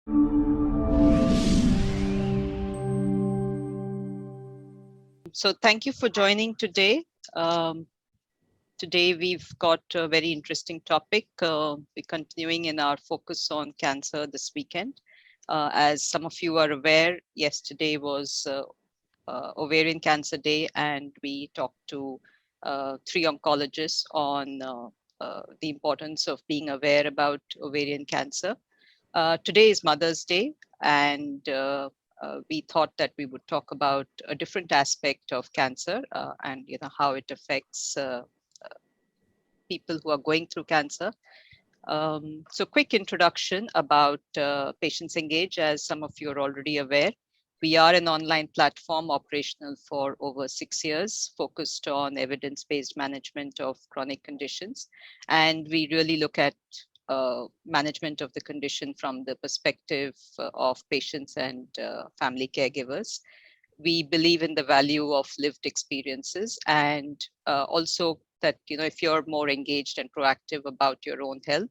So thank you for joining today. Today we've got a very interesting topic. We're continuing in our focus on cancer this weekend. As some of you are aware, yesterday was Ovarian Cancer Day, and we talked to 3 oncologists on the importance of being aware about ovarian cancer. Today is Mother's Day, and we thought that we would talk about a different aspect of cancer and how it affects people who are going through cancer. So quick introduction about Patients Engage. As some of you are already aware, we are an online platform operational for over 6 years, focused on evidence-based management of chronic conditions. And we really look at management of the condition from the perspective of patients and family caregivers. We believe in the value of lived experiences, and also that if you're more engaged and proactive about your own health,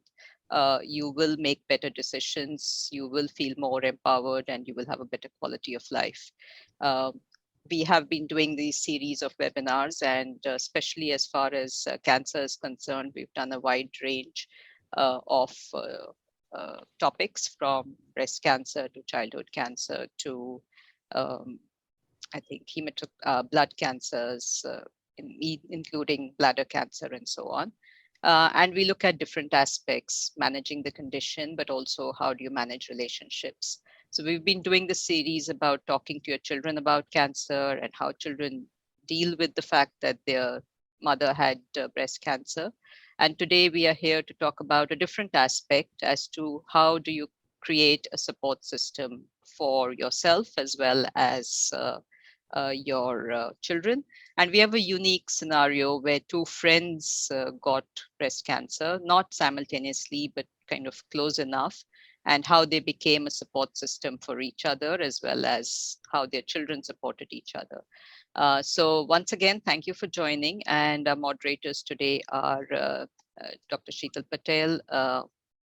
you will make better decisions, you will feel more empowered, and you will have a better quality of life. We have been doing these series of webinars, and especially as far as cancer is concerned, we've done a wide range of topics, from breast cancer to childhood cancer to I think blood cancers, including bladder cancer and so on. And we look at different aspects, managing the condition, but also how do you manage relationships. So we've been doing this series about talking to your children about cancer and how children deal with the fact that their mother had breast cancer. And today we are here to talk about a different aspect as to how do you create a support system for yourself as well as your children. And we have a unique scenario where 2 friends got breast cancer, not simultaneously, but kind of close enough, and how they became a support system for each other, as well as how their children supported each other. So once again, thank you for joining. And our moderators today are Dr. Sheetal Patel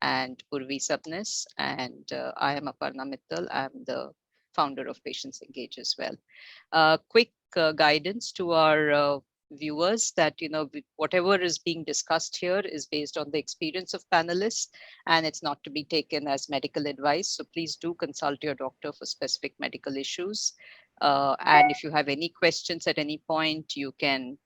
and Urvi Sabnis, and I am Aparna Mittal. I'm the founder of Patients Engage as well. Quick guidance to our viewers that whatever is being discussed here is based on the experience of panelists, and it's not to be taken as medical advice. So please do consult your doctor for specific medical issues. And if you have any questions at any point, you can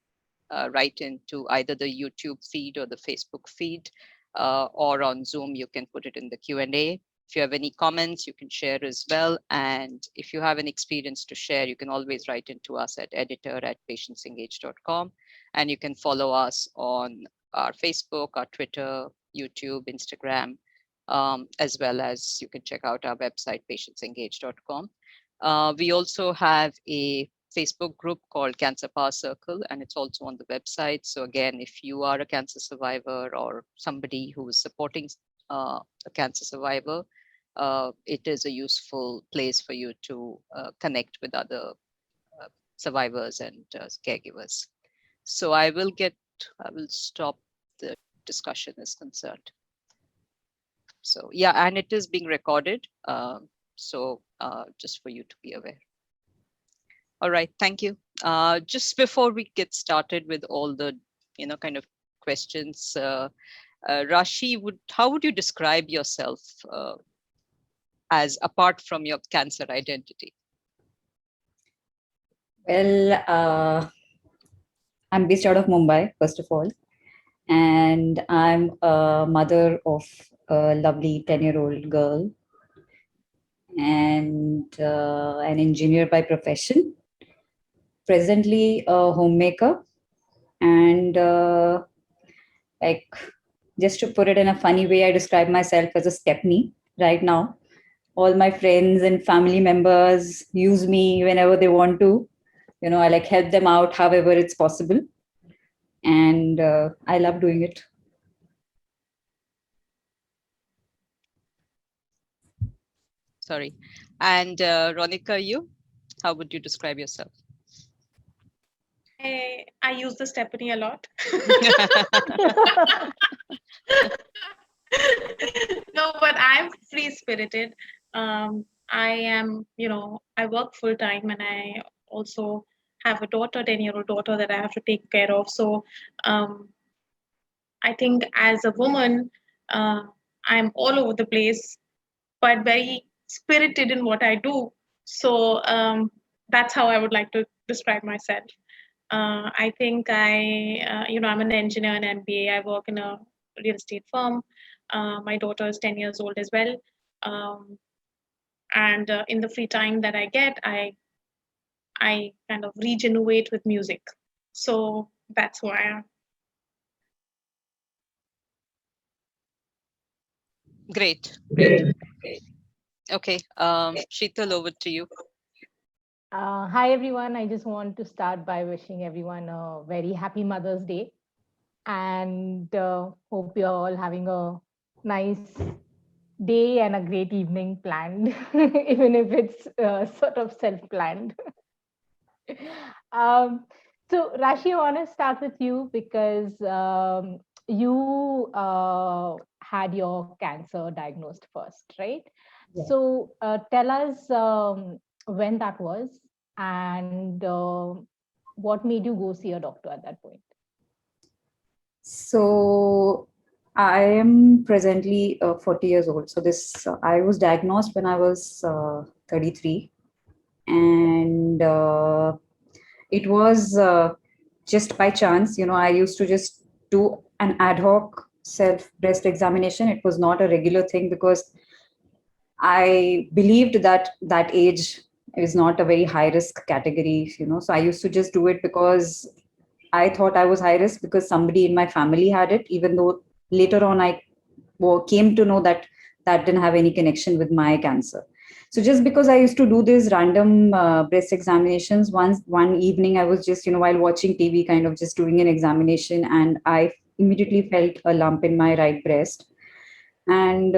write into either the YouTube feed or the Facebook feed, or on Zoom, you can put it in the Q&A. If you have any comments, you can share as well. And if you have an experience to share, you can always write into us at editor@patientsengage.com. And you can follow us on our Facebook, our Twitter, YouTube, Instagram, as well as you can check out our website, patientsengage.com. We also have a Facebook group called Cancer Power Circle, and it's also on the website. So again, if you are a cancer survivor or somebody who is supporting a cancer survivor, it is a useful place for you to connect with other survivors and caregivers. So I will stop the discussion is concerned. So yeah, and it is being recorded. So just for you to be aware. All right, thank you. Just before we get started with all the, kind of questions, Rashi, how would you describe yourself as apart from your cancer identity? Well, I'm based out of Mumbai, first of all, and I'm a mother of a lovely 10-year-old girl and an engineer by profession. Presently a homemaker, and just to put it in a funny way, I describe myself as a stepney right now. All my friends and family members use me whenever they want to. I help them out however it's possible. And I love doing it. Sorry. And Raunika, how would you describe yourself? I use the Stephanie a lot. No, but I'm free-spirited. I am, I work full time and I also have a daughter, 10-year-old daughter that I have to take care of. So um, I think as a woman, uh, I'm all over the place, but very spirited in what I do. So that's how I would like to describe myself. I think I'm an engineer in MBA. I work in a real estate firm. My daughter is 10 years old as well. Um, and in the free time that I get, I kind of regenerate with music. So that's who I am. Great. Okay. Sheetal, over to you. Hi everyone. I just want to start by wishing everyone a very happy Mother's Day and hope you're all having a nice day and a great evening planned, even if it's sort of self planned. um, so, Rashi, I want to start with you because you had your cancer diagnosed first, right? Yeah. So, tell us when that was and what made you go see a doctor at that point. So I am presently 40 years old. So this I was diagnosed when I was 33, and it was just by chance. I used to just do an ad hoc self breast examination. It was not a regular thing because I believed that that age is not a very high risk category. So I used to just do it because I thought I was high risk because somebody in my family had it, even though later on I came to know that that didn't have any connection with my cancer. So just because I used to do these random breast examinations, one evening I was just, while watching TV, kind of just doing an examination, and I immediately felt a lump in my right breast. And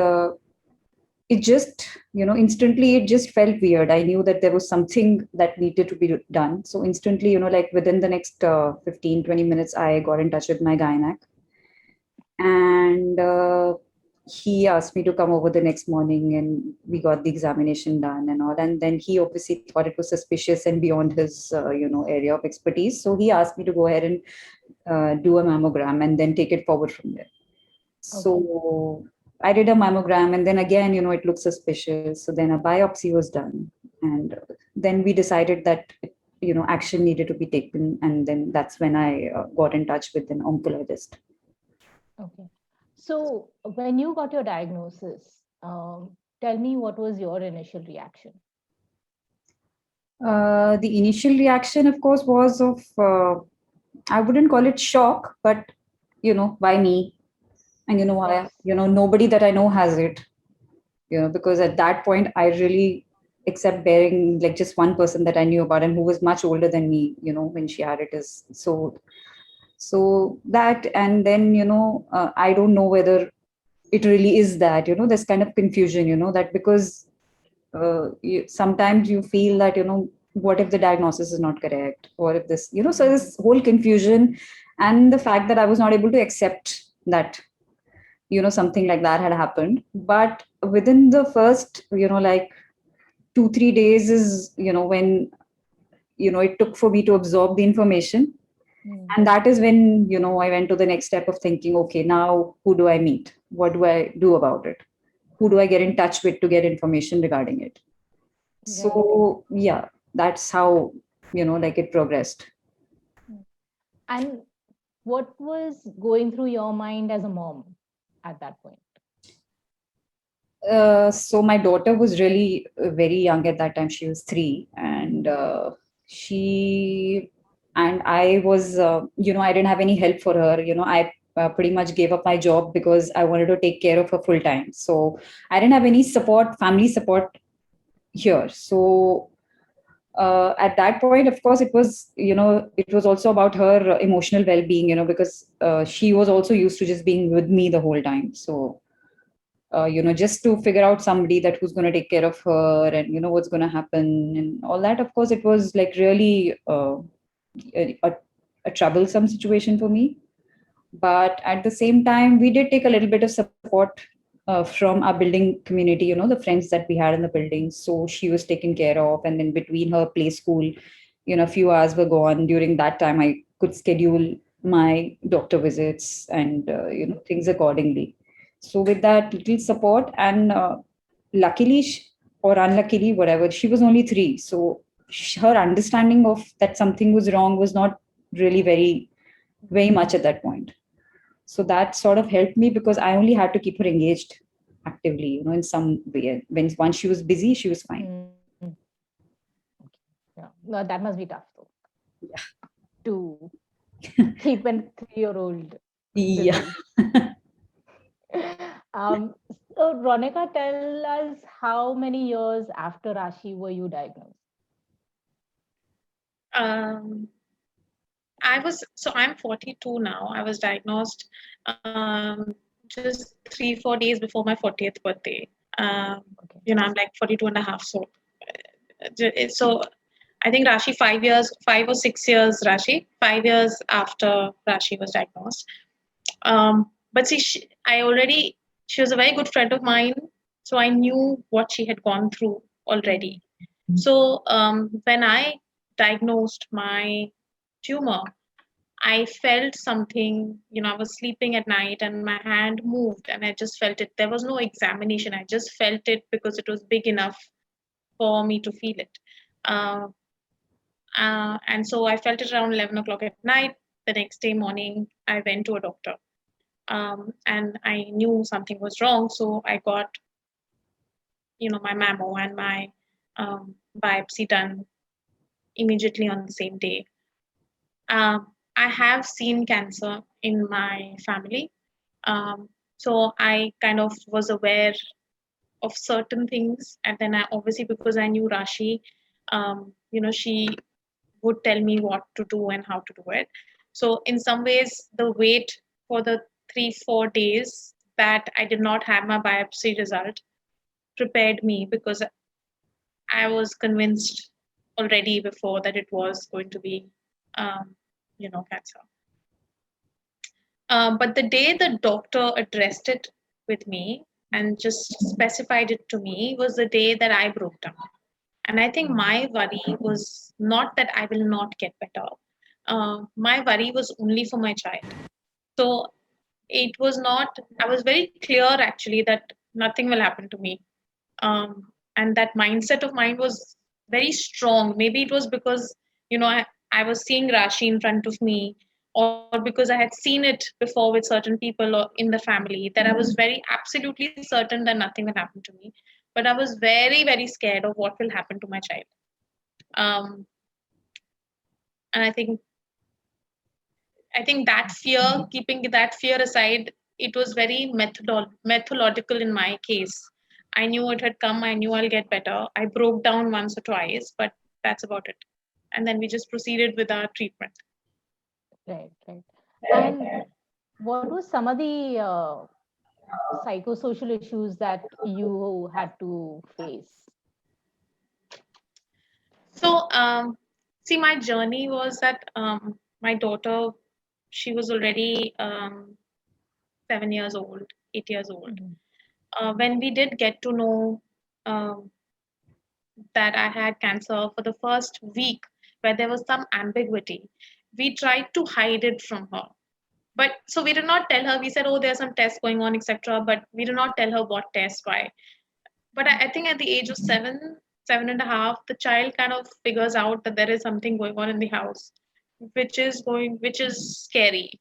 it just, instantly it just felt weird. I knew that there was something that needed to be done. So instantly, like within the next 15-20 minutes, I got in touch with my gynec, and he asked me to come over the next morning, and we got the examination done and all. And then he obviously thought it was suspicious and beyond his area of expertise, so he asked me to go ahead and do a mammogram and then take it forward from there. Okay. So I did a mammogram, and then again, it looked suspicious. So then a biopsy was done, and then we decided that action needed to be taken, and then that's when I got in touch with an oncologist. Okay. So, when you got your diagnosis, tell me what was your initial reaction? The initial reaction, of course, was of I wouldn't call it shock, but why me? And why Yes. nobody that I know has it. Because at that point I really, except bearing like just one person that I knew about and who was much older than me, when she had it, is so that. And then I don't know whether it really is that. There's kind of confusion, that because sometimes you feel that what if the diagnosis is not correct, or if this, so this whole confusion, and the fact that I was not able to accept that something like that had happened. But within the first like 2-3 days is when it took for me to absorb the information. Mm. And that is when I went to the next step of thinking, okay, now who do I meet, what do I do about it, who do I get in touch with to get information regarding it. Right. So yeah, that's how like it progressed. Mm. And what was going through your mind as a mom at that point? So my daughter was really very young at that time. She was 3, and Mm. she and I was, I didn't have any help for her. I pretty much gave up my job because I wanted to take care of her full time. So I didn't have any support, family support here. So at that point, of course, it was also about her emotional well-being. Because she was also used to just being with me the whole time. So just to figure out somebody that who's going to take care of her, and what's going to happen and all that. Of course, it was like really a, a troublesome situation for me. But at the same time, we did take a little bit of support from our building community, the friends that we had in the building. So she was taken care of. And then between her play school, a few hours were gone. During that time, I could schedule my doctor visits and, things accordingly. So with that little support and luckily or unluckily, whatever, she was only 3. So her understanding of that something was wrong was not really very much at that point. So that sort of helped me because I only had to keep her engaged actively, in some way. When once she was busy, she was fine. Okay. Yeah. No, that must be tough though. Yeah. To keep a 3-year-old Yeah. busy. Um, so Ronika, tell us how many years after Rashi were you diagnosed? Um, I'm 42 now. I was diagnosed just 3-4 days before my 40th birthday. Um, Okay. I'm like 42 and a half. So I think Rashi 5 years, 5 or 6 years, Rashi, 5 years after Rashi was diagnosed. But see, she was a very good friend of mine. So I knew what she had gone through already. So when I diagnosed my tumor, I felt something, I was sleeping at night and my hand moved and I just felt it. There was no examination. I just felt it because it was big enough for me to feel it. Uh, and so I felt it around 11 o'clock at night. The next day morning, I went to a doctor. And I knew something was wrong. So I got, my mammo and my biopsy done immediately on the same day. I have seen cancer in my family. Um, so I kind of was aware of certain things. And then I obviously, because I knew Rashi, she would tell me what to do and how to do it. So in some ways, the wait for the 3-4 days that I did not have my biopsy result prepared me because I was convinced already before that it was going to be, cancer. But the day the doctor addressed it with me and just specified it to me was the day that I broke down. And I think my worry was not that I will not get better. My worry was only for my child. So it was not, I was very clear actually that nothing will happen to me. And that mindset of mine was very strong. Maybe it was because, I was seeing Rashi in front of me, or because I had seen it before with certain people or in the family, that I was very absolutely certain that nothing will happen to me. But I was very, very scared of what will happen to my child. Um, and I think that fear, keeping that fear aside, it was very methodological in my case. I knew it had come. I knew I'll get better. I broke down once or twice, but that's about it. And then we just proceeded with our treatment. Right, right. And what were some of the psychosocial issues that you had to face? So, see, my journey was that my daughter, she was already 7 years old, 8 years old. Mhm. When we did get to know um, that I had cancer for the first week, where there was some ambiguity, we tried to hide it from her. But so we did not tell her. We said, "Oh, there's some tests going on, etc." But we did not tell her what test, why. But I think at the age of 7, 7.5, the child kind of figures out that there is something going on in the house, which is scary.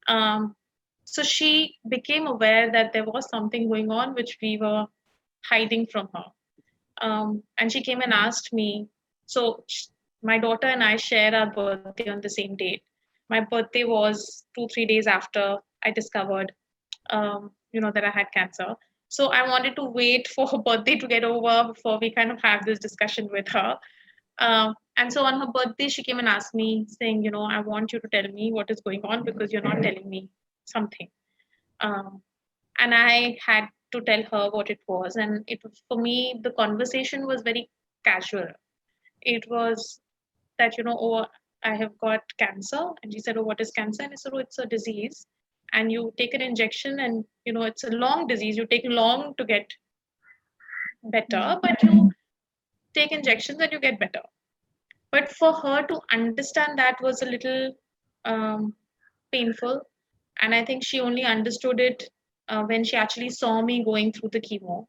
Um, so she became aware that there was something going on which we were hiding from her. And she came and asked me. So my daughter and I share our birthday on the same date. My birthday was 2-3 days after I discovered, that I had cancer. So I wanted to wait for her birthday to get over before we kind of have this discussion with her. And so on her birthday, she came and asked me, saying, I want you to tell me what is going on because you're not telling me something. Um, and I had to tell her what it was. And it was, for me, the conversation was very casual. It was that, oh, I have got cancer. And she said, oh, what is cancer? And I said, oh, it's a disease. and you take an injection, and it's a long disease. You take long to get better, but you take injections and you get better. But for her to understand that was a little um, painful, and I think she only understood it when she actually saw me going through the chemo.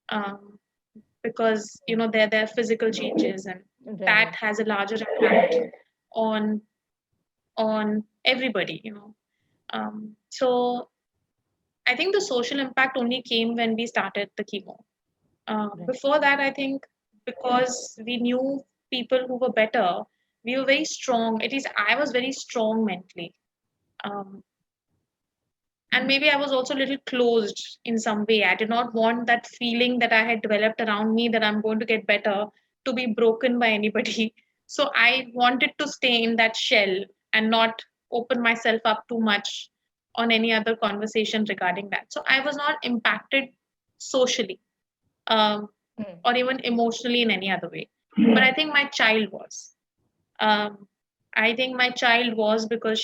Um, because there are physical changes, and that Right. has a larger impact on everybody. So I think the social impact only came when we started the chemo. Right. Before that, I think because we knew people who were better, we were very strong. At least I was very strong mentally. Um, and maybe I was also a little closed in some way. I did not want that feeling that I had developed around me that I'm going to get better to be broken by anybody. So I wanted to stay in that shell and not open myself up too much on any other conversation regarding that. So I was not impacted socially, um, Mm. or even emotionally in any other way. But I think my child was. Um, I think my child was, because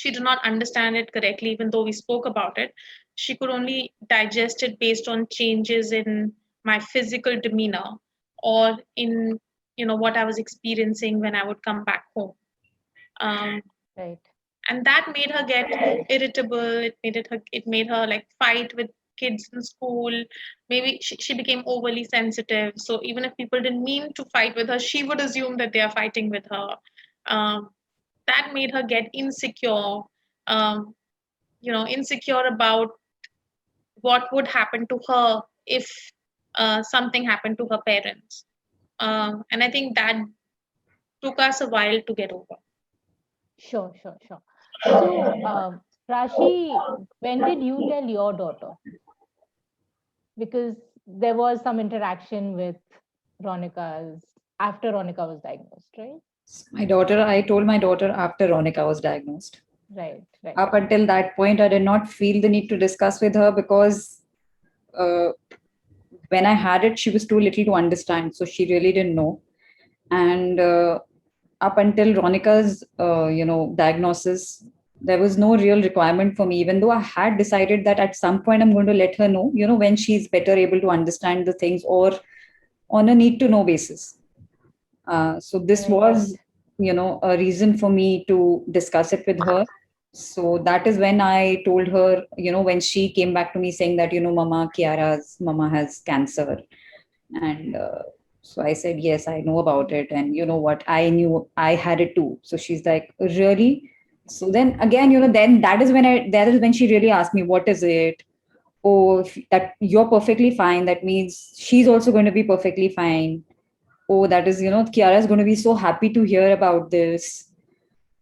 she did not understand it correctly, even though we spoke about it. She could only digest it based on changes in my physical demeanor, or in what I was experiencing when I would come back home. Um, Right. and that made her get irritable. It made her like fight with kids in school. Maybe she became overly sensitive, so even if people didn't mean to fight with her, she would assume that they are fighting with her. um, that made her get insecure, um, insecure about what would happen to her if something happened to her parents. And I think that took us a while to get over. Sure, sure, sure. So, Rashi, when did you tell your daughter? Because there was some interaction with Ronika's after Ronika was diagnosed, right? I told my daughter after Ronika was diagnosed. Right, right. Up until that point, I did not feel the need to discuss with her because uh, when I had it, she was too little to understand. So she really didn't know. And up until Ronika's, diagnosis, there was no real requirement for me, even though I had decided that at some point I'm going to let her know, when she's better able to understand the things or on a need to know basis. So this Right. was, a reason for me to discuss it with her. So that is when I told her, when she came back to me saying that, Mama, Kiara's mama has cancer. And so I said, yes, I know about it. And you know what? I knew I had it too. So she's like, really? So then again, then that is when she really asked me, what is it? Oh, that you're perfectly fine. That means she's also going to be perfectly fine. Oh, that is, Kiara is going to be so happy to hear about this.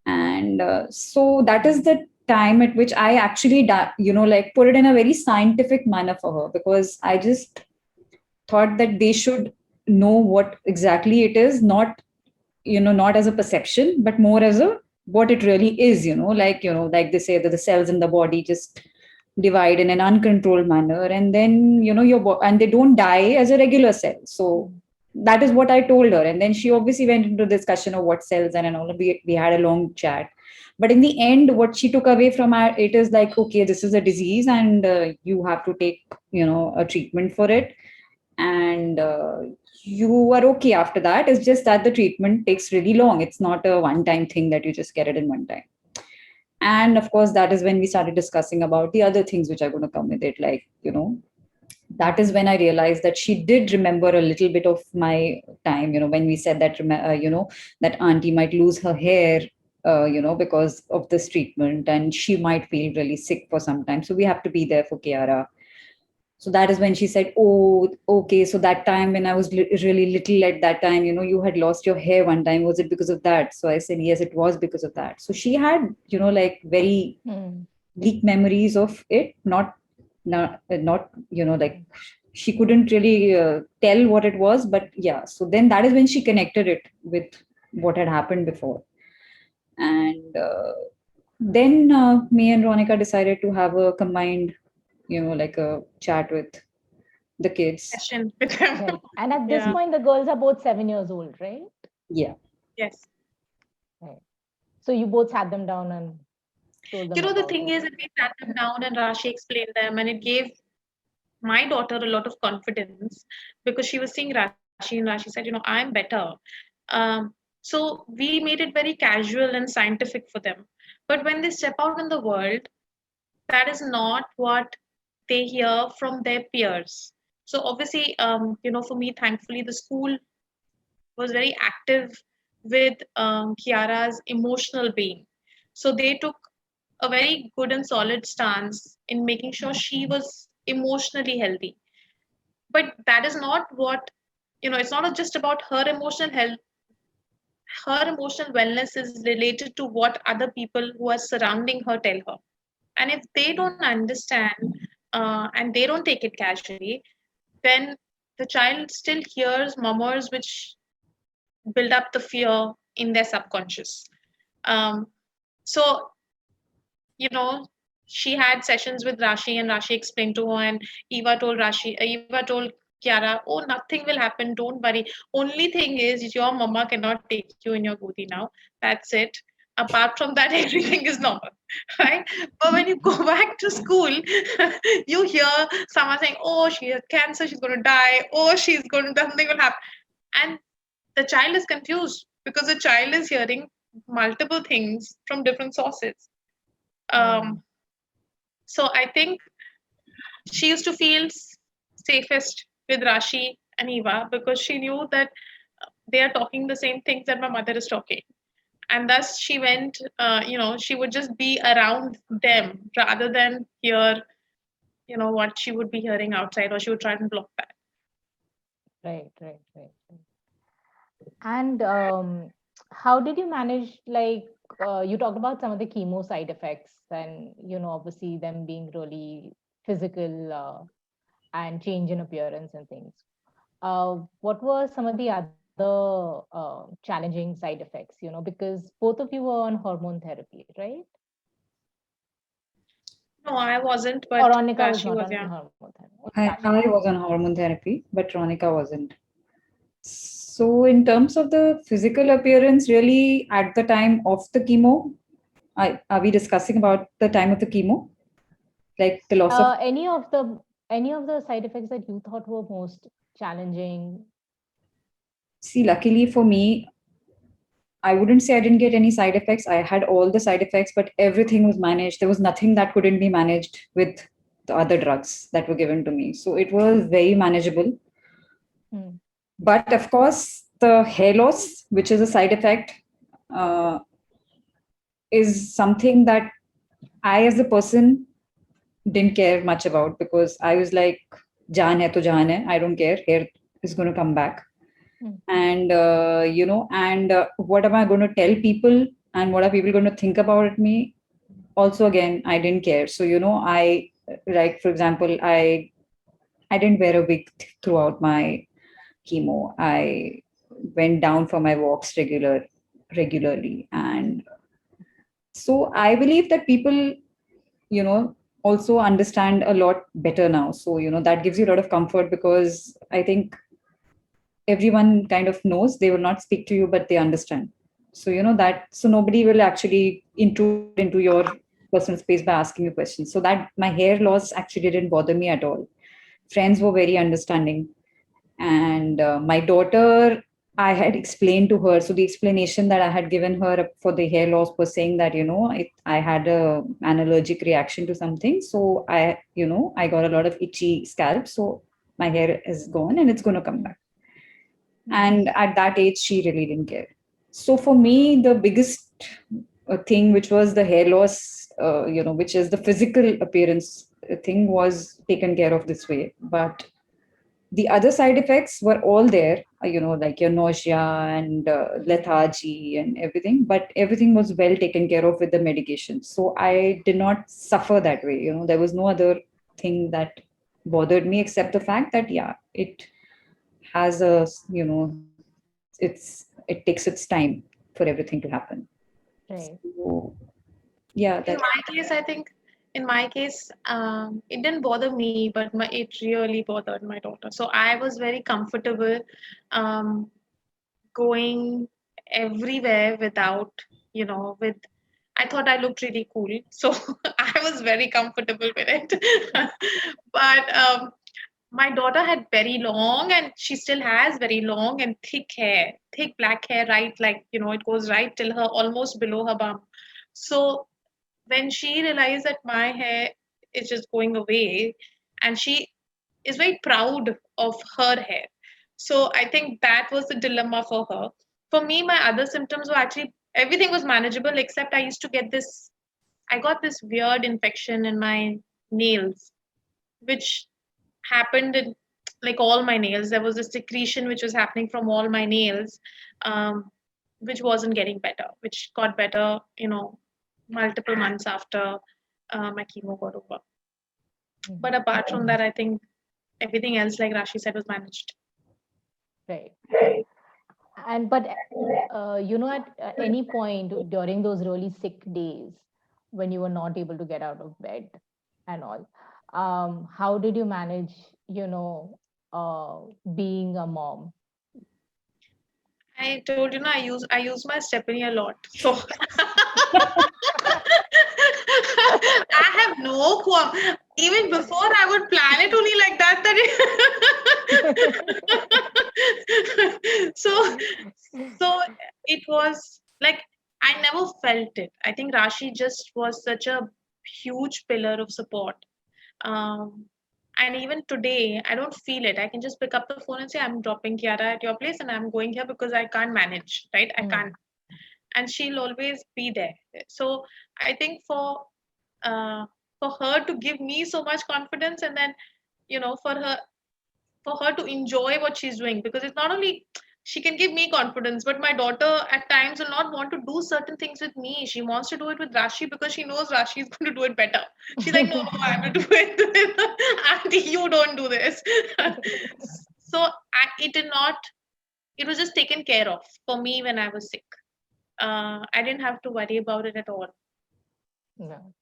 And so that is the time at which I actually, like put it in a very scientific manner for her, because I just thought that they should know what exactly it is, not as a perception, but more as a what it really is, like they say that the cells in the body just divide in an uncontrolled manner, and then and they don't die as a regular cell. So Mm. that is what I told her, and then she obviously went into discussion of what cells and all. We had a long chat, but in the end what she took away from it is like, okay, this is a disease, and you have to take a treatment for it, and you are okay after that. It's just that the treatment takes really long. It's not a one time thing that you just get it in one time. And of course that is when we started discussing about the other things which are going to come with it, like that is when I realized that she did remember a little bit of my time, when we said that that auntie might lose her hair, because of this treatment, and she might feel really sick for some time, so we have to be there for Kiara. So that is when she said, oh, okay, so that time when I was really little, at that time, you had lost your hair one time, was it because of that? So I said, yes, it was because of that. So she had, like very Mm. bleak memories of it, not like she couldn't really tell what it was, but yeah. So then that is when she connected it with what had happened before. And then me and Ronika decided to have a combined, like a chat with the kids. Session with them. Right. And at this Yeah. point, the girls are both 7 years old, right? Yeah. Yes. Right. So you both sat them down and told You them know, the about thing it. is that we sat them down and Rashi explained them, and it gave my daughter a lot of confidence because she was seeing Rashi, and Rashi said, I'm better. So we made it very casual and scientific for them. But when they step out in the world, that is not what they hear from their peers. So obviously, for me, thankfully, the school was very active with Kiara's emotional being. So they took a very good and solid stance in making sure she was emotionally healthy. But that is not what, it's not just about her emotional health. Her emotional wellness is related to what other people who are surrounding her tell her. And if they don't understand and they don't take it casually, then the child still hears murmurs which build up the fear in their subconscious. Um, so, you know, she had sessions with Rashi, and Rashi explained to her, and Eva told Kiara, oh, nothing will happen, don't worry. Only thing is, your mama cannot take you in your godi now. That's it. Apart from that, everything is normal, right? But when you go back to school, you hear someone saying, oh, she has cancer, she's going to die, oh, something will happen. And the child is confused because the child is hearing multiple things from different sources. Um, Hmm. so I think she used to feel safest with Rashi and Eva because she knew that they are talking the same things that my mother is talking. And thus she went, she would just be around them rather than hear, what she would be hearing outside, or she would try and block that. Right, right, right, right. And how did you manage, like, you talked about some of the chemo side effects, and, obviously them being really physical and change in appearance and things. What were some of the other challenging side effects, because both of you were on hormone therapy, right? No, I wasn't, Or but Ronika was Rashi not was, on yeah. hormone therapy. I Rashi. was on hormone therapy, but Ronika wasn't. So, in terms of the physical appearance, really at the time of the chemo, are we discussing about the time of the chemo? Like the loss of. Any of the side effects that you thought were most challenging? See, luckily for me, I wouldn't say I didn't get any side effects. I had all the side effects, but everything was managed. There was nothing that couldn't be managed with the other drugs that were given to me. So it was very manageable. Hmm. But of course, the hair loss, which is a side effect, uh, is something that I, as a person, didn't care much about because I was like, "Jaan hai to jaan hai. I don't care. Hair is going to come back." Hmm. And what am I going to tell people, and what are people going to think about me? Also, again, I didn't care. So I, like, for example, I didn't wear a wig throughout my chemo. I went down for my walks regularly, and so I believe that people, also understand a lot better now. So that gives you a lot of comfort, because I think everyone kind of knows. They will not speak to you, but they understand. So that, so nobody will actually intrude into your personal space by asking you questions. So that my hair loss actually didn't bother me at all. Friends were very understanding. And my daughter, I had explained to her. So the explanation that I had given her for the hair loss was saying that I had an allergic reaction to something. So I got a lot of itchy scalp. So my hair is gone and it's going to come Hmm. back. Hmm. And at that age, she really didn't care. So for me, the biggest thing, which was the hair loss, which is the physical appearance thing, was taken care of this way. But the other side effects were all there, like your nausea and lethargy and everything, but everything was well taken care of with the medication. So I did not suffer that way. There was no other thing that bothered me except the fact that, yeah, it has a, it takes its time for everything to happen. Right. So, yeah, In that. my case, I think, it didn't bother me, but it really bothered my daughter. So I was very comfortable um, going everywhere without, with I thought I looked really cool, so I was very comfortable with it. But my daughter had very long, and she still has very long and thick hair, thick black hair, right? Like, it goes right till her, almost below her bum. So when she realized that my hair is just going away, and she is very proud of her hair. So I think that was the dilemma for her. For me, my other symptoms were actually everything was manageable, except I got this weird infection in my nails, which happened in like all my nails. There was a secretion which was happening from all my nails, um, which wasn't getting better, which got better, multiple months after my chemo got over. But Mhm. apart from that, I think everything else, like Rashi said, was managed. Right. And but at any point during those really sick days when you were not able to get out of bed and all, how did you manage, you know, uh, being a mom? I told you, I use my Stephanie a lot. So I have no qualm. Even before I would plan it only like that. So so it was like I never felt it. I think Rashi just was such a huge pillar of support. Um, and even today, I don't feel it. I can just pick up the phone and say, I'm dropping Kiara at your place and I'm going here because I can't manage, right? I can't. Mm, And she'll always be there. So I think uh, for her to give me so much confidence, and then, you know, for her to enjoy what she's doing, because it's not only she can give me confidence, but my daughter at times will not want to do certain things with me. She wants to do it with Rashi because she knows Rashi is going to do it better. She's like, no, no, I will do it. Auntie, you don't do this. So it did not, it was just taken care of for me when I was sick. I didn't have to worry about it at all. no.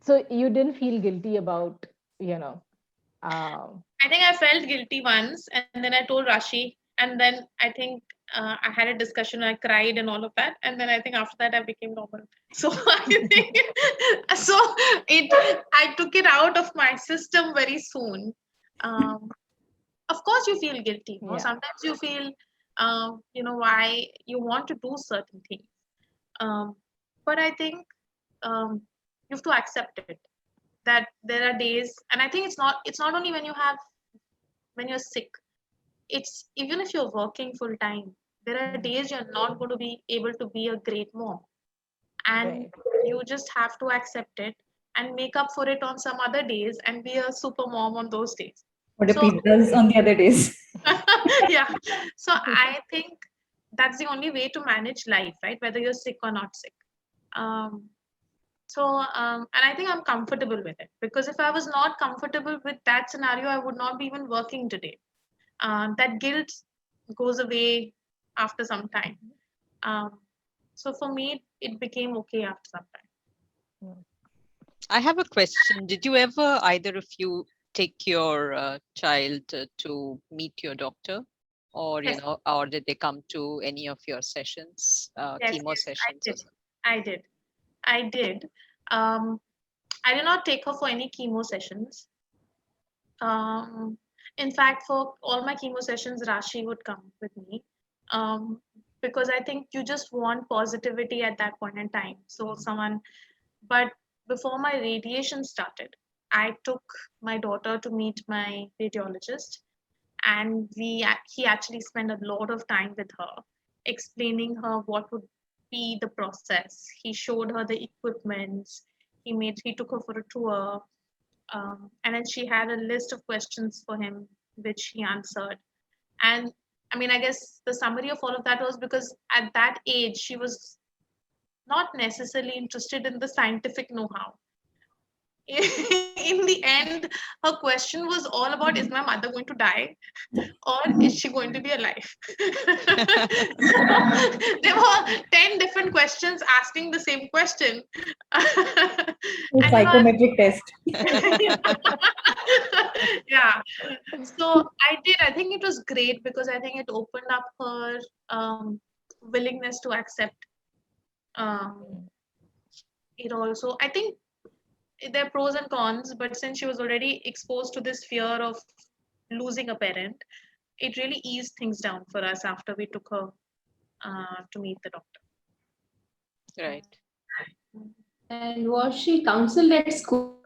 So you didn't feel guilty about, you know, I think I felt guilty once, and then I told Rashi, and then I think I had a discussion. I cried and all of that, and then I think after that I became normal. So I think so I took it out of my system very soon. Um, of course, you feel guilty. You know, yeah. sometimes you feel, why you want to do certain things. Um, but I think you have to accept it that there are days, and I think it's not only when you're sick. It's even if you're working full time, there are Mm, days you're not going to be able to be a great mom, and right. you just have to accept it and make up for it on some other days and be a super mom on those days. Order So pizzas on the other days. yeah, so I think that's the only way to manage life, right? Whether you're sick or not sick. um, and I think I'm comfortable with it, because if I was not comfortable with that scenario, I would not be even working today. That guilt goes away after some time. Um, so for me, it became okay after some time. Mm. I have a question. Did you ever, either of you, take your child to meet your doctor? Or, Yes, or did they come to any of your sessions, yes, chemo yes, I sessions or did. something? I did. I did. Um, I did not take her for any chemo sessions. Um, in fact, for all my chemo sessions, Rashi would come with me, um, because I think you just want positivity at that point in time. So someone, but before my radiation started, I took my daughter to meet my radiologist, and he actually spent a lot of time with her, explaining her what would be the process. He showed her the equipments. He took her for a tour, and then she had a list of questions for him, which he answered. And I mean, I guess the summary of all of that was because at that age, she was not necessarily interested in the scientific know how. In the end, her question was all about, is my mother going to die or is she going to be alive? So there were 10 different questions asking the same question. A And psychometric test. yeah, so I think it was great because I think it opened up her willingness to accept um, Mm. it also, I think there are pros and cons, but since she was already exposed to this fear of losing a parent, it really eased things down for us after we took her to meet the doctor. Right. And was she counseled at school?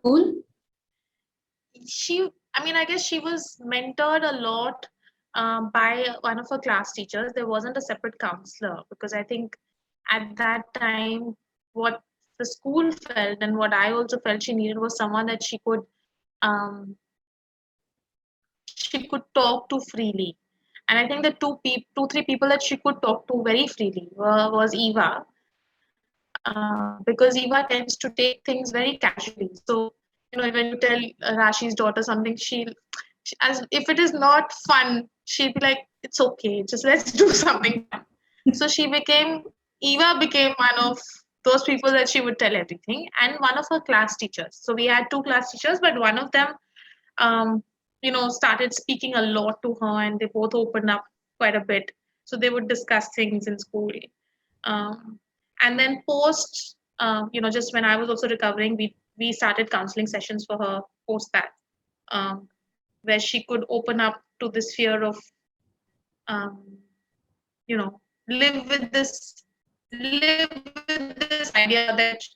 I mean, I guess she was mentored a lot by one of her class teachers. There wasn't a separate counselor because I think at that time, what the school felt and what I also felt she needed was someone that um, she could talk to freely. And I think the two, three people that she could talk to very freely was Eva, because Eva tends to take things very casually. So, when you tell Rashi's daughter something, as if it is not fun, she'll be like, "It's okay, just let's do something fun." So Eva became one of those people that she would tell everything, and one of her class teachers. So we had two class teachers, but one of them, um, started speaking a lot to her, and they both opened up quite a bit. So they would discuss things in school. Um, and then just when I was also recovering, we started counseling sessions for her post that, um, where she could open up to this fear of, um, live with this idea that you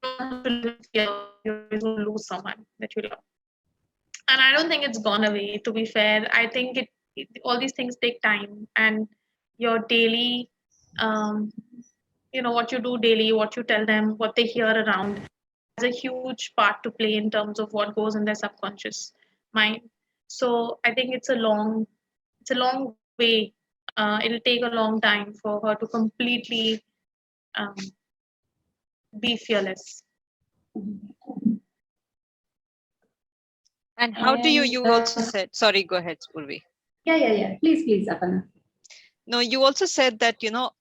don't have to live in fear. You're always going to lose someone that you love. And I don't think it's gone away. To be fair, I think all these things take time, and your daily, um, what you do daily, what you tell them, what they hear around, has a huge part to play in terms of what goes in their subconscious mind. So I think it's a long way. It'll take a long time for her to completely um, be fearless. And how do you, And you also said, sorry, go ahead, Urvi. yeah. Please, Aparna. No, you also said that,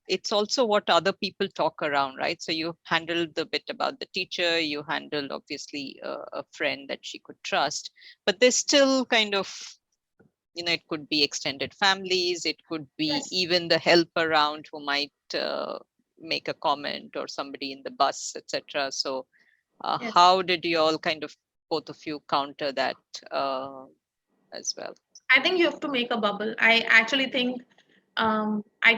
it's also what other people talk around, right? So you handled the bit about the teacher, you handled obviously a friend that she could trust, but there's still kind of, it could be extended families, it could be Yes. even the help around who might make a comment, or somebody in the bus, etc. So Yes. how did you all kind of, both of you, counter that as well? I think you have to make a bubble. I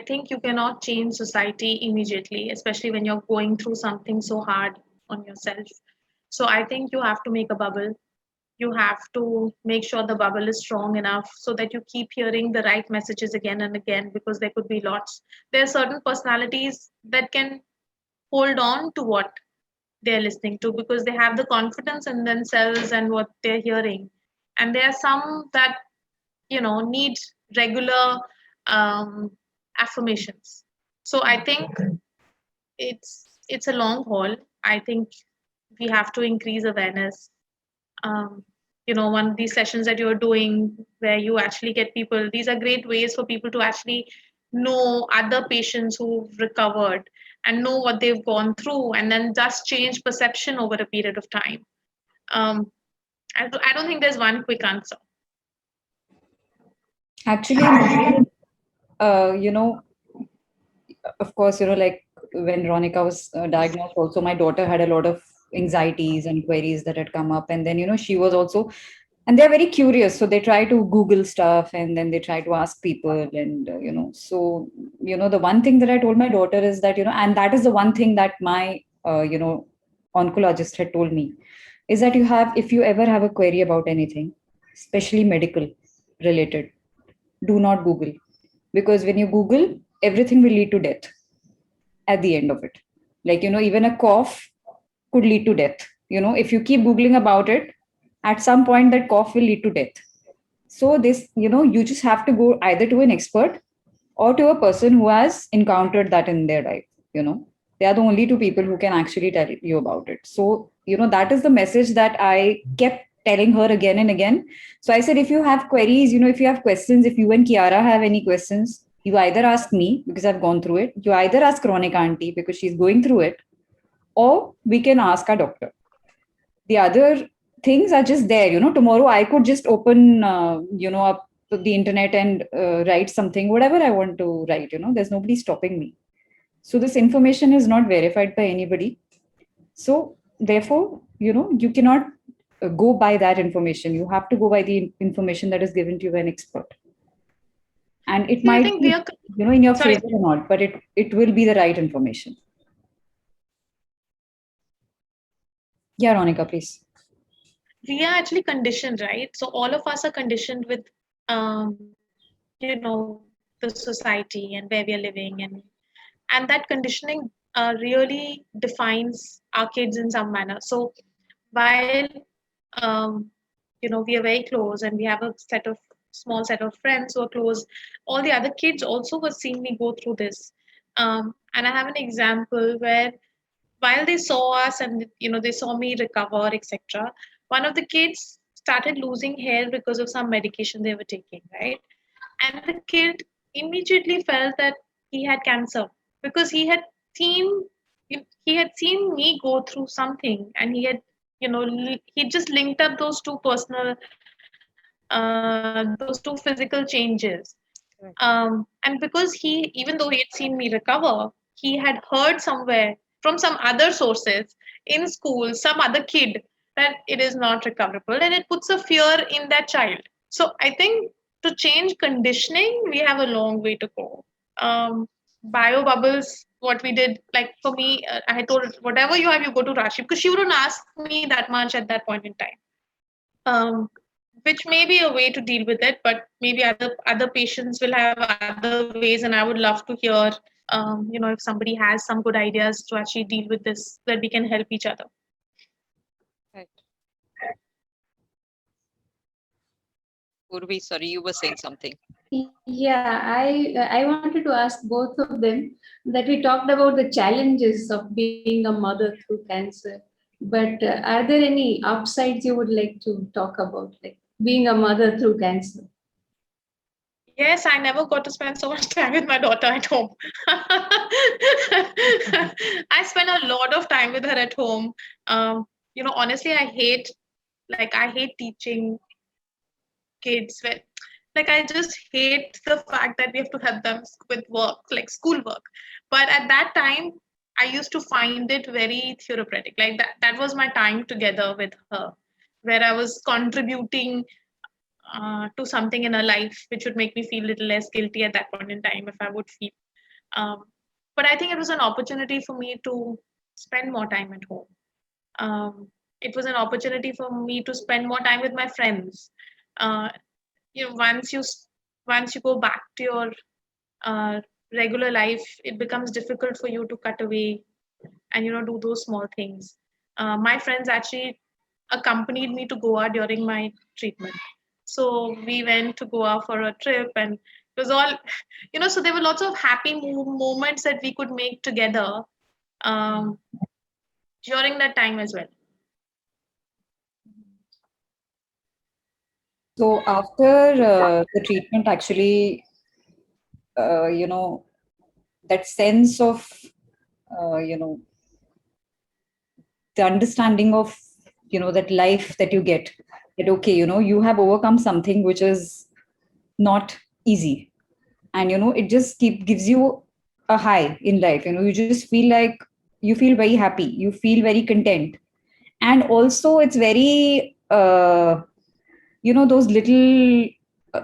think you cannot change society immediately, especially when you're going through something so hard on yourself. So I think you have to make a bubble. You have to make sure the bubble is strong enough so that you keep hearing the right messages again and again, because there could be lots. There are certain personalities that can hold on to what they're listening to because they have the confidence in themselves and what they're hearing. And there are some that need regular um, affirmations. So I think it's a long haul. I think we have to increase awareness. um, One of these sessions that you're doing where you actually get people, these are great ways for people to actually know other patients who've recovered and know what they've gone through, and then just change perception over a period of time. um, I don't think there's one quick answer. Actually, you know, of course, like when Ronika was diagnosed, also my daughter had a lot of anxieties and queries that had come up. And then, she was also, and they're very curious. So they try to Google stuff and then they try to ask people. And, so, the one thing that I told my daughter is that, and that is the one thing that my, oncologist had told me is that if you ever have a query about anything, especially medical related, do not Google, because when you Google, everything will lead to death at the end of it. Like, even a cough could lead to death. If you keep Googling about it, at some point that cough will lead to death. So this, you just have to go either to an expert or to a person who has encountered that in their life. They are the only two people who can actually tell you about it. So, that is the message that I kept telling her again and again. So I said, if you have queries, if you have questions, if you and Kiara have any questions, you either ask me because I've gone through it, you either ask Ronika auntie because she's going through it, or we can ask our doctor. The other things are just there. Tomorrow I could just open, up the internet and write something, whatever I want to write. There's nobody stopping me. So this information is not verified by anybody. So therefore, you cannot go by that information. You have to go by the information that is given to you by an expert. And it Do you might think we be, are, in your sorry, favor or not, but it will be the right information. Yeah, Ronika, please. we are actually conditioned, right? So all of us are conditioned with, the society and where we are living, and that conditioning really defines our kids in some manner. So while um, we are very close and we have a small set of friends who are close, all the other kids also were seeing me go through this. And I have an example where while they saw us and they saw me recover, etc., one of the kids started losing hair because of some medication they were taking, right? And the kid immediately felt that he had cancer because seen he had seen me go through something, and he just linked up those two those two physical changes. And because even though he had seen me recover, he had heard somewhere from some other sources in school, some other kid, that it is not recoverable, and it puts a fear in that child. So I think to change conditioning, we have a long way to go. Bio bubbles, what we did, like for me, I had told whatever you have, you go to Rashi, because she wouldn't ask me that much at that point in time. Um, which may be a way to deal with it, but maybe other patients will have other ways, and I would love to hear, if somebody has some good ideas to actually deal with this, that we can help each other. Right. Urvi, sorry, you were saying something. Yeah, I wanted to ask both of them that we talked about the challenges of being a mother through cancer, but are there any upsides you would like to talk about, like being a mother through cancer? Yes, I never got to spend so much time with my daughter at home. I spend a lot of time with her at home. Honestly, I hate teaching kids when, like, I just hate the fact that we have to help them with work, like schoolwork. But at that time, I used to find it very therapeutic. Like that was my time together with her, where I was contributing to something in her life which would make me feel a little less guilty at that point in time if I would feel. Um, but I think it was an opportunity for me to spend more time at home. It was an opportunity for me to spend more time with my friends. Uh, you know, once you once you go back to your uh, regular life, it becomes difficult for you to cut away and do those small things. My friends actually accompanied me to Goa during my treatment. So we went to Goa for a trip, and it was all, so there were lots of happy moments that we could make together um, during that time as well. So after the treatment, actually, that sense of, uh, you know, the understanding of, that life that you get, that, okay, you have overcome something which is not easy. And, it just gives you a high in life. You just feel like you feel very happy. You feel very content. And also it's very, those little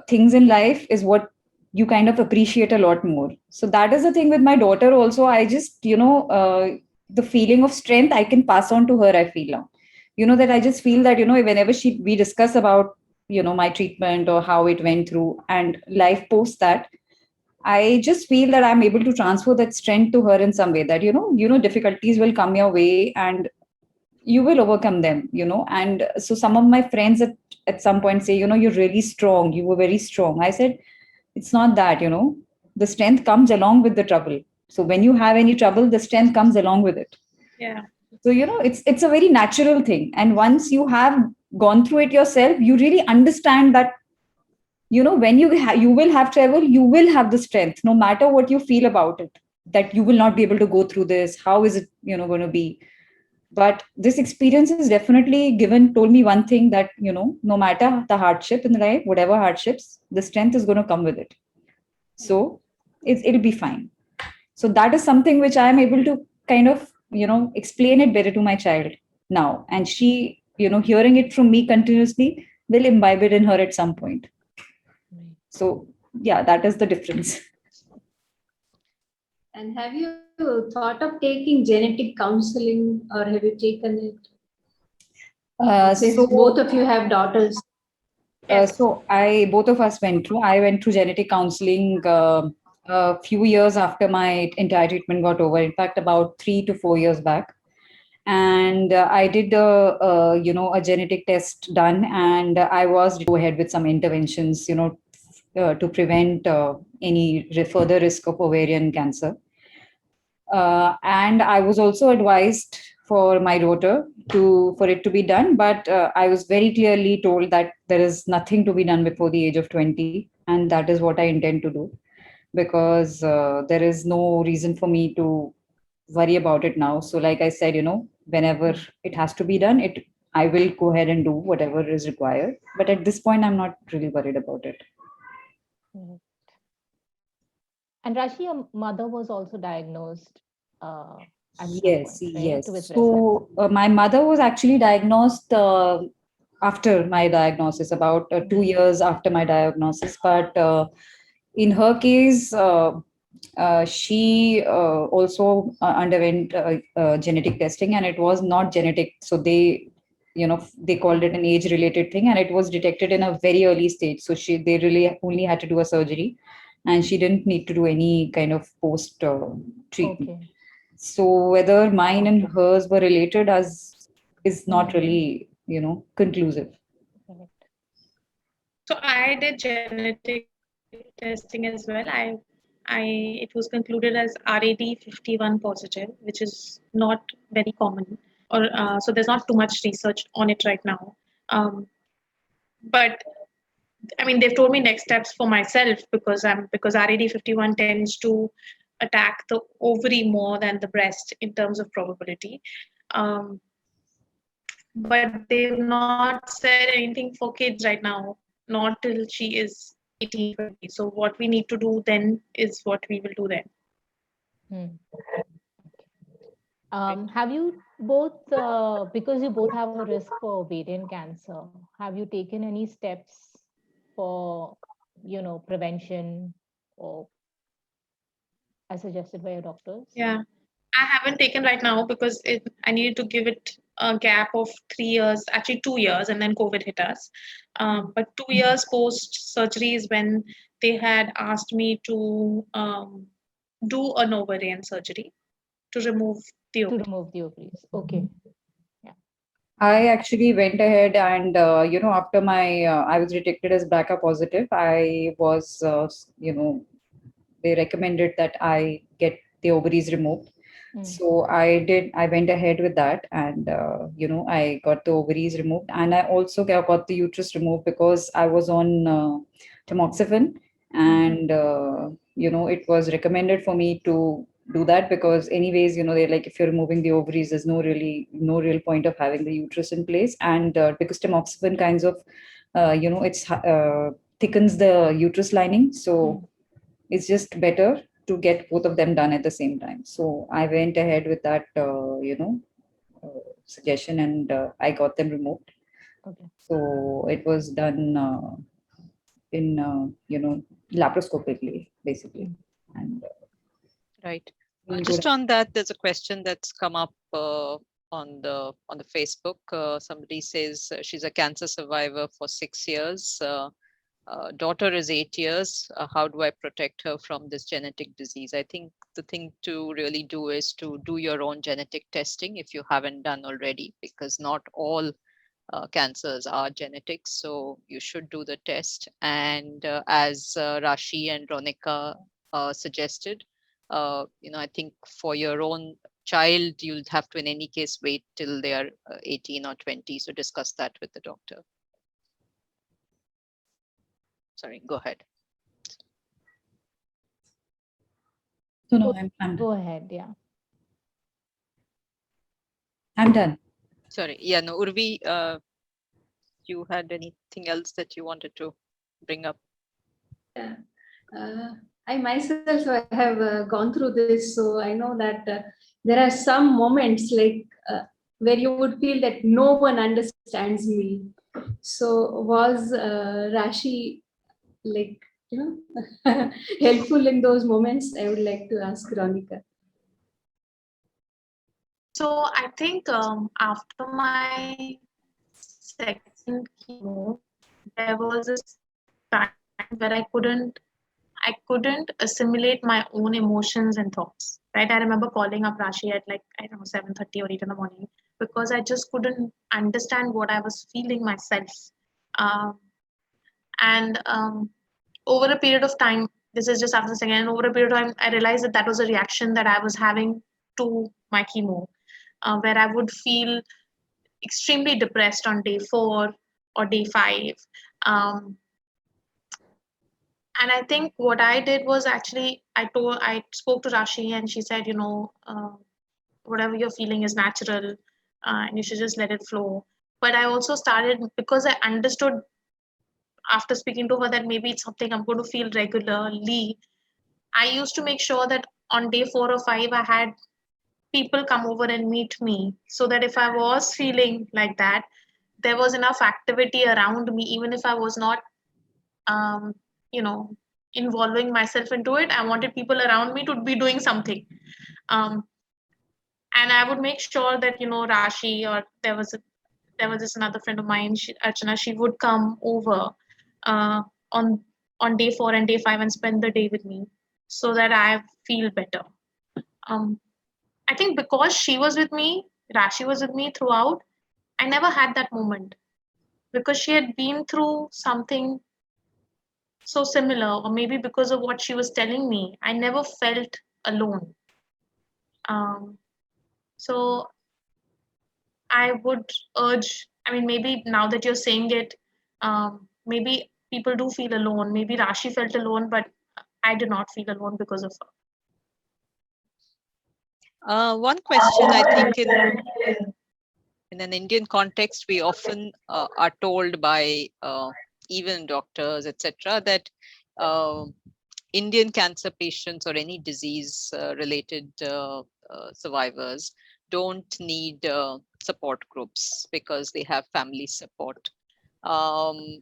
things in life is what you kind of appreciate a lot more. So that is the thing with my daughter also. I just, the feeling of strength I can pass on to her, I feel now. That I just feel that, whenever we discuss about, my treatment or how it went through and life post that, I just feel that I'm able to transfer that strength to her in some way, that, difficulties will come your way and you will overcome them. And so some of my friends at some point say, you're really strong, you were very strong. I said, it's not that. The strength comes along with the trouble. So when you have any trouble, the strength comes along with it. Yeah. So it's a very natural thing, and once you have gone through it yourself, you really understand that, when you will have trouble, you will have the strength, no matter what you feel about it, that you will not be able to go through this. How is it, going to be? But this experience has definitely told me one thing, that, no matter the hardship in life, whatever hardships, the strength is going to come with it. So it'll be fine. So that is something which I am able to kind of explain it better to my child now. And she, hearing it from me continuously will imbibe it in her at some point. Right. So, yeah, that is the difference. And have you thought of taking genetic counseling, or have you taken it? Since both So, of you have daughters. so both of us went through. I went through genetic counseling a few years after my entire treatment got over. In fact, about 3 to 4 years back. And I did a genetic test done, and I was to go ahead with some interventions, to prevent any further risk of ovarian cancer. And I was also advised for my daughter for it to be done, but I was very clearly told that there is nothing to be done before the age of 20, and that is what I intend to do, because there is no reason for me to worry about it now. So, like I said, whenever it has to be done, I will go ahead and do whatever is required. But at this point, I'm not really worried about it. Right. And Rashi, your mother was also diagnosed at some Yes, point, right, yes. with breast cancer. So my mother was actually diagnosed after my diagnosis, about 2 years after my diagnosis. But in her case, she also underwent genetic testing, and it was not genetic. So they called it an age-related thing, and it was detected in a very early stage. So they really only had to do a surgery, and she didn't need to do any kind of post treatment. Okay. So whether mine and hers were related as is not Mhm. really, conclusive. Correct. So I did genetic testing as well. It was concluded as RAD51 positive, which is not very common, or so there's not too much research on it right now. Um, but I mean, they've told me next steps for myself, because RAD51 tends to attack the ovary more than the breast in terms of probability. Um, but they've not said anything for kids right now, not till she is 18, 20. So what we need to do then is what we will do then. Hmm. Have you both, because you both have a risk for ovarian cancer, have you taken any steps for, prevention or as suggested by your doctors? Yeah, I haven't taken right now because I needed to give it a gap of 3 years, actually 2 years, and then COVID hit us. But 2 years post surgery is when they had asked me to do an ovarian surgery to remove the To ovary. remove the ovaries. Okay. Yeah. I actually went ahead and, after I was detected as BRCA positive, I was, they recommended that I get the ovaries removed. So I went ahead with that, and, I got the ovaries removed, and I also got the uterus removed because I was on tamoxifen, and, it was recommended for me to do that because anyways, they're like, if you're removing the ovaries, there's no real point of having the uterus in place. And because tamoxifen kinds of, it's thickens the uterus lining. So it's just better to get both of them done at the same time. So I went ahead with that, suggestion, and I got them removed. Okay. So it was done in, laparoscopically, basically. And Right. good. Just on that, there's a question that's come up on the Facebook. Somebody says she's a cancer survivor for 6 years. Daughter is 8 years. How do I protect her from this genetic disease? I think the thing to really do is to do your own genetic testing if you haven't done already, because not all cancers are genetic. So you should do the test. And as Rashi and Raunika suggested, I think for your own child, you'll have to, in any case, wait till they are 18 or 20. So discuss that with the doctor. Sorry, go ahead. No, I'm done. Go ahead. Yeah. I'm done. Sorry. Yeah, no, Urvi, you had anything else that you wanted to bring up? Yeah. I myself have gone through this, so I know that there are some moments like where you would feel that no one understands me. So was Rashi like, helpful in those moments? I would like to ask Raunika. So I think after my second chemo, there was this time where I couldn't assimilate my own emotions and thoughts. Right? I remember calling up Rashi at like, I don't know, 7:30 or 8 in the morning because I just couldn't understand what I was feeling myself. Um, and over a period of time, this is just after the second, and over a period of time, I realized that that was a reaction that I was having to my chemo, where I would feel extremely depressed on day 4 or day 5. Um, and I think what I did was actually I spoke to Rashi and she said, whatever you're feeling is natural, and you should just let it flow. But I also started because I understood after speaking to her that maybe it's something I'm going to feel regularly. I used to make sure that on day 4 or 5 I had people come over and meet me so that if I was feeling like that, there was enough activity around me, even if I was not, um, you know, involving myself into it. I wanted people around me to be doing something. Um, and I would make sure that, Rashi, or there was this another friend of mine, Archana, she would come over uh, on day 4 and day 5 and spend the day with me so that I feel better. Um, I think because she was with me, Rashi was with me throughout, I never had that moment because she had been through something so similar, or maybe because of what she was telling me, I never felt alone. Um, so I would urge, I mean, maybe now that you're saying it, maybe people do feel alone. Maybe Rashi felt alone, but I did not feel alone because of her. One question I think in an Indian context, we often are told by even doctors, etc., that uh, Indian cancer patients or any disease related survivors don't need support groups because they have family support. Um,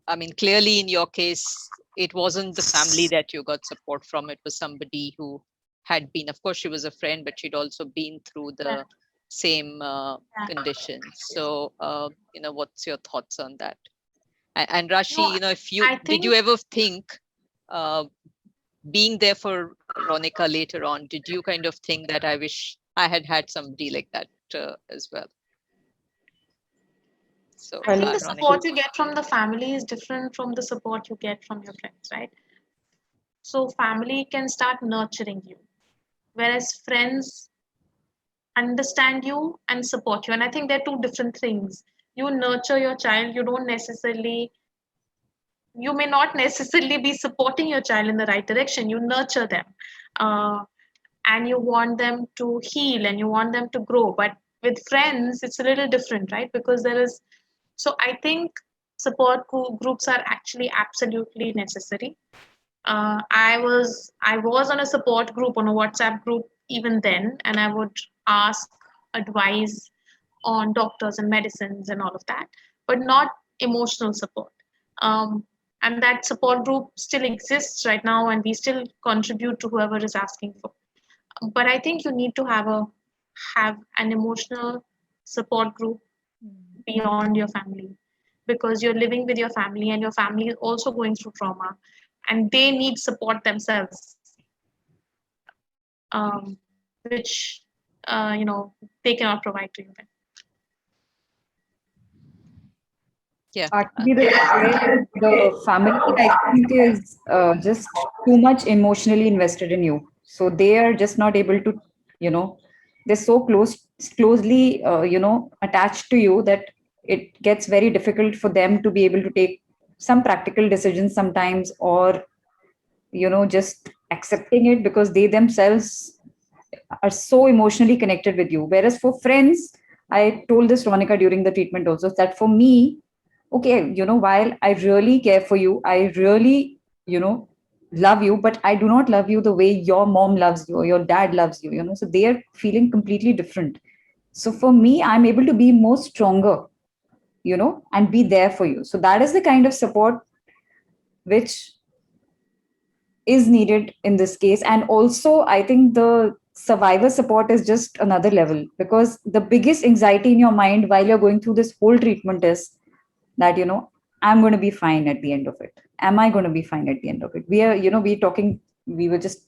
I mean, clearly in your case, it wasn't the family that you got support from. It was somebody who had been, of course, she was a friend, but she'd also been through Yeah, the same yeah. conditions. So, what's your thoughts on that? And Rashi, No, if you I did you think ever think uh, being there for Ronika later on, did you kind of think that I wish I had had somebody like that as well? So, I think Well, the Ronika. support you get from the family is different from the support you get from your friends, right? So family can start nurturing you, whereas friends understand you and support you. And I think they're two different things. You nurture your child, you may not necessarily be supporting your child in the right direction. You nurture them. Uh, and you want them to heal and you want them to grow. But with friends, it's a little different, right? Because so I think groups are actually absolutely necessary. I was on a support group, on a WhatsApp group even then, and I would ask advice on doctors and medicines and all of that, but not emotional support. Um, and that support group still exists right now, and we still contribute to whoever is asking for. But I think you need to have an emotional support group beyond your family, because you're living with your family and your family is also going through trauma and they need support themselves, which they cannot provide to you then. Yeah. actually, the family, I think, is just too much emotionally invested in you. So they are just not able to, you know, they're so closely, attached to you that it gets very difficult for them to be able to take some practical decisions sometimes, or just accepting it because they themselves are so emotionally connected with you. Whereas for friends, I told this Ronika during the treatment also, that for me, okay, while I really care for you, I really, love you, but I do not love you the way your mom loves you or your dad loves you, so they are feeling completely different. So for me, I'm able to be more stronger, and be there for you. So that is the kind of support which is needed in this case. And also, I think the survivor support is just another level, because the biggest anxiety in your mind while you're going through this whole treatment is that, I'm going to be fine at the end of it. Am I going to be fine at the end of it? We were just,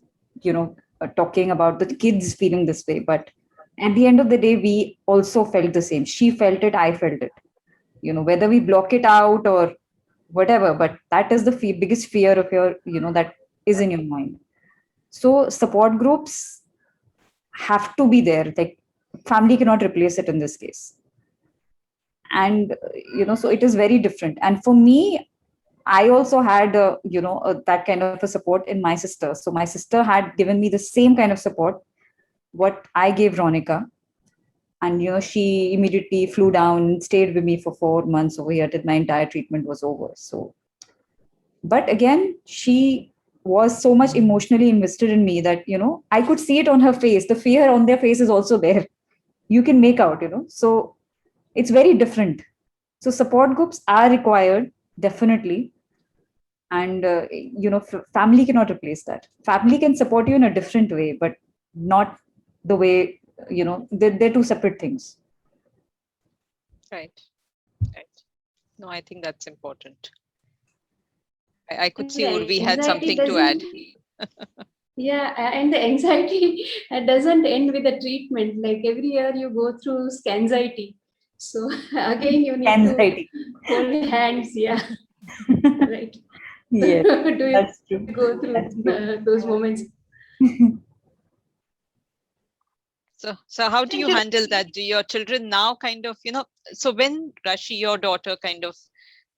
talking about the kids feeling this way. But at the end of the day, we also felt the same. She felt it, I felt it. Whether we block it out or whatever, but that is the biggest fear of your, that is in your mind. So support groups have to be there. Like, family cannot replace it in this case. And so it is very different. And for me, I also had that kind of a support in my sister. So my sister had given me the same kind of support what I gave Ronika. And she immediately flew down, stayed with me for 4 months over here till my entire treatment was over. So, but again, she was so much emotionally invested in me that, I could see it on her face. The fear on their face is also there. You can make out, so it's very different. So support groups are required, definitely. And family cannot replace that. Family can support you in a different way, but not the way, they're two separate things. Right. Right. No, I think that's important. I could see And Urvi the had anxiety something to add. yeah, and the anxiety doesn't end with the treatment. Like every year you go through anxiety. So again, you need to Anxiety. hold hands. Yeah, right. Yes, Do you that's true. go through That's true. those moments? So how do you handle that? Do your children now kind of, so when Rashi, your daughter, kind of,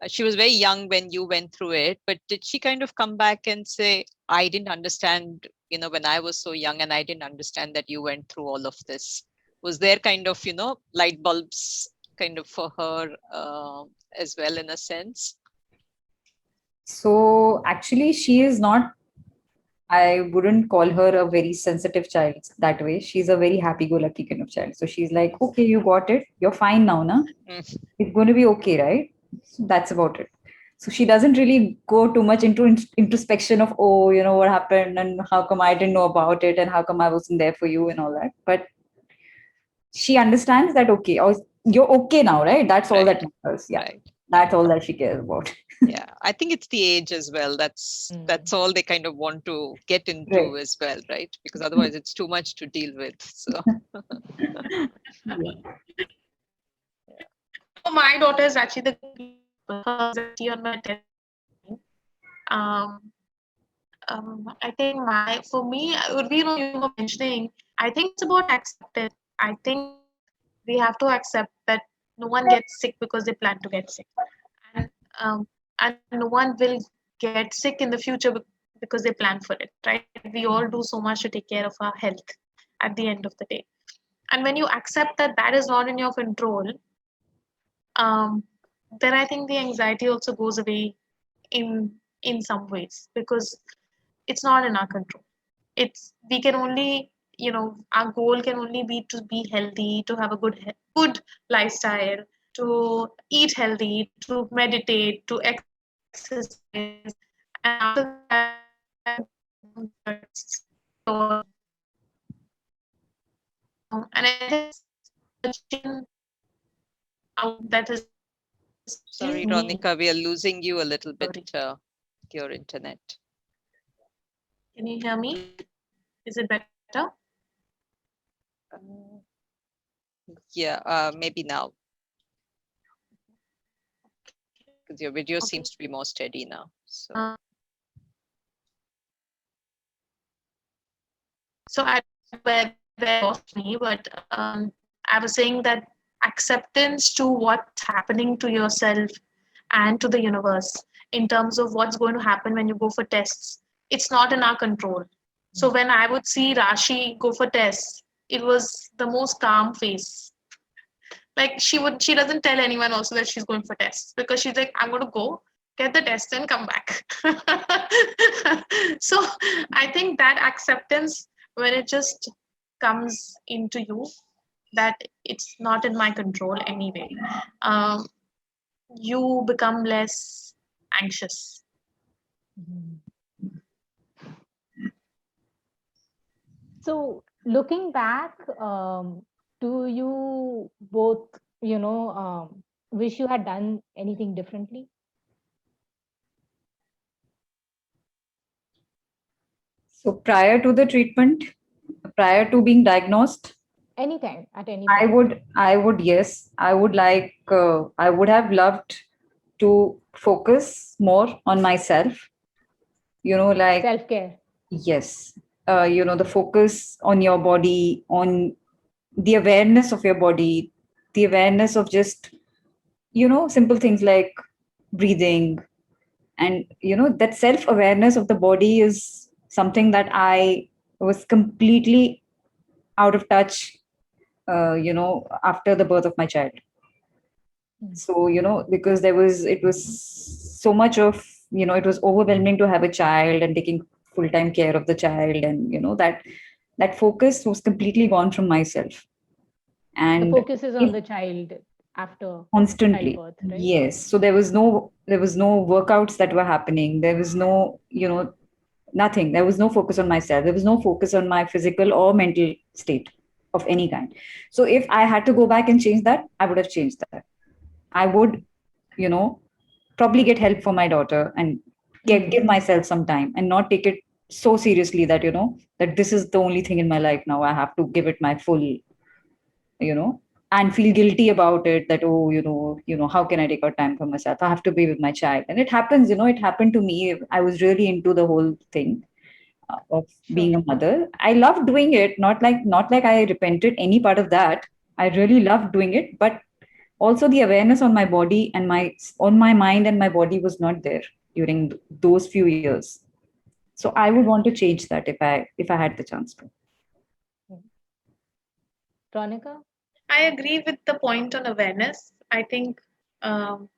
she was very young when you went through it, but did she kind of come back and say, I didn't understand, when I was so young and I didn't understand that you went through all of this? Was there kind of, light bulbs kind of for her as well, in a sense? So actually, she is not, I wouldn't call her a very sensitive child that way. She's a very happy go lucky kind of child. So she's like, okay, you got it. You're fine now, na? Mm. It's going to be okay, right? So that's about it. So she doesn't really go too much into introspection of, oh, what happened and how come I didn't know about it and how come I wasn't there for you and all that. But she understands that, okay, oh, you're okay now, right? That's all Right. that matters. Yeah. Right. That's all that she cares about. Yeah, I think it's the age as well. That's all they kind of want to get into Right. as well, right? Because otherwise it's too much to deal with. So Yeah. So my daughter is actually the anxiety on my test. Um, I think for me, would be, you were mentioning, I think it's about acceptance. I think we have to accept that no one gets sick because they plan to get sick. And, and no one will get sick in the future because they plan for it, right? We all do so much to take care of our health at the end of the day. And when you accept that that is not in your control, um, then I think the anxiety also goes away in some ways, because it's not in our control. It's we can only, our goal can only be to be healthy, to have a good lifestyle, to eat healthy, to meditate, to exercise, and after that and I think that is sorry, me. Ronika, we are losing you a little bit, your internet. Can you hear me? Is it better? Yeah, maybe now, because your video Okay. seems to be more steady now. So So I where lost me, but I was saying that acceptance to what's happening to yourself and to the universe in terms of what's going to happen when you go for tests. It's not in our control. So when I would see Rashi go for tests, it was the most calm face. Like she doesn't tell anyone also that she's going for tests, because she's like, I'm going to go get the test and come back. So I think that acceptance, when it just comes into you, that it's not in my control anyway, um, you become less anxious. Mhm. So looking back, do you both, wish you had done anything differently? So prior to the treatment, prior to being diagnosed, Anytime, at any point. yes, I would have loved to focus more on myself. Like, Self-care. yes, the focus on your body, on the awareness of your body, the awareness of just, simple things like breathing, and that self awareness of the body is something that I was completely out of touch, after the birth of my child. Mm. So because it was so much of, it was overwhelming to have a child and taking full time care of the child, and that focus was completely gone from myself. The And focus is on the child after constantly, childbirth, right? yes. So there was no workouts that were happening. There was no, nothing. There was no focus on myself. There was no focus on my physical or mental state of any kind. So if I had to go back and change that, I would have changed that. I would, you know probably get help for my daughter, and give Mm. myself some time, and not take it so seriously that, that this is the only thing in my life now. I have to give it my full, you know and feel guilty about it, that, oh, how can I take out time for myself? I have to be with my child. And it happens, it happened to me. I was really into the whole thing, of Sure. being a mother. I loved doing it, not like I repented any part of that. I really loved doing it, but also the awareness on my body and my mind and my body was not there during those few years. So I would want to change that if I had the chance to. Mm. Ronika? I agree with the point on awareness. I think um,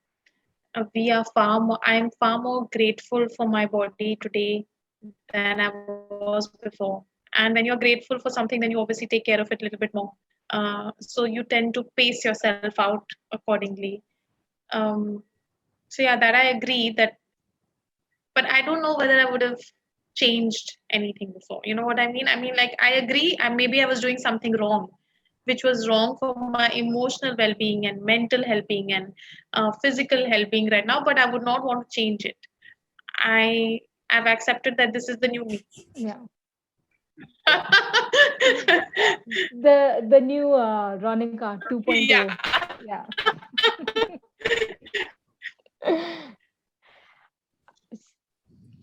we are far more, I am far more grateful for my body today than I was before. And when you're grateful for something, then you obviously take care of it a little bit more. So you tend to pace yourself out accordingly. Um, so yeah, that I agree that, but I don't know whether I would have changed anything before. You know what I mean? I mean, like, I agree, and maybe I was doing something wrong, which was wrong for my emotional well-being and mental well-being and physical well-being right now. But I would not want to change it. I have accepted that this is the new me. Yeah. The new Ronika 2.0. Yeah. Yeah.